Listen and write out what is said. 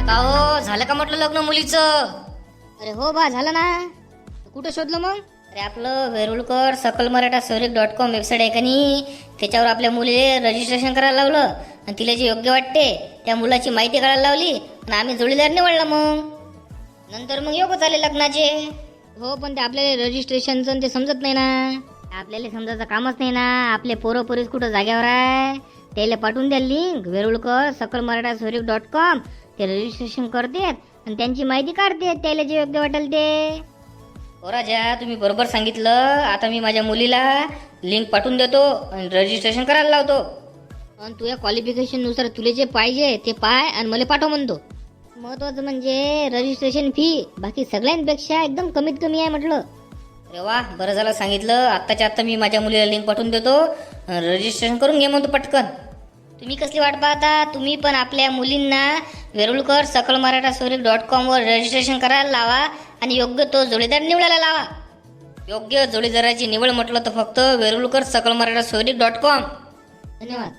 का हो, झालं का म्हटलं लग्न मुलीचं? अरे हो बा, झालं ना. कुठं शोधलं मग? अरे आपलं वेरुळकर सकल मराठा .com वेबसाईट आहे का नाही, त्याच्यावर आपल्या मुलीले रजिस्ट्रेशन करायला लावलं आणि तिला जे योग्य वाटते त्या मुलाची माहिती काढायला लावली आणि आम्ही जोडीदार निवडला. मग नंतर मग योग झाले लग्नाचे. हो, पण ते आपल्याला रजिस्ट्रेशनचं ते समजत नाही ना. आपल्याला समजायचं कामच नाही ना. आपले पोरं पोरीस कुठं जाग्यावर आहे, त्याला पाठवून द्या लिंक वेरुळकर सकल मराठा .com. ते रजिस्ट्रेशन करतात आणि त्यांची माहिती काढतात त्याला जे योग्य वाटेल ते. हो राजा, तुम्ही बरोबर सांगितलं. आता मी माझ्या मुलीला लिंक पाठवून देतो आणि रजिस्ट्रेशन करायला लावतो. आणि तुझ्या क्वालिफिकेशननुसार तुला जे पाहिजे ते पाय आणि मला पाठव म्हणतो. महत्वाचं म्हणजे रजिस्ट्रेशन फी बाकी सगळ्यांपेक्षा एकदम कमीत कमी आहे म्हटलं. अरे वा, बरं झालं सांगितलं. आत्ताच्या आत्ता मी माझ्या मुलीला लिंक पाठवून देतो, रजिस्ट्रेशन करून घे म्हणतो पटकन. तुम्ही कसली वाट पाहता? तुम्ही पण आपल्या मुलींना वेरुळकर सकल मराठा .com वर रजिस्ट्रेशन करायला लावा आणि योग्य तो जोडीदार निवडायला लावा. योग्य जोडीदाराची निवड म्हटलं तर फक्त वेरुळकर सकल मराठा .com. धन्यवाद.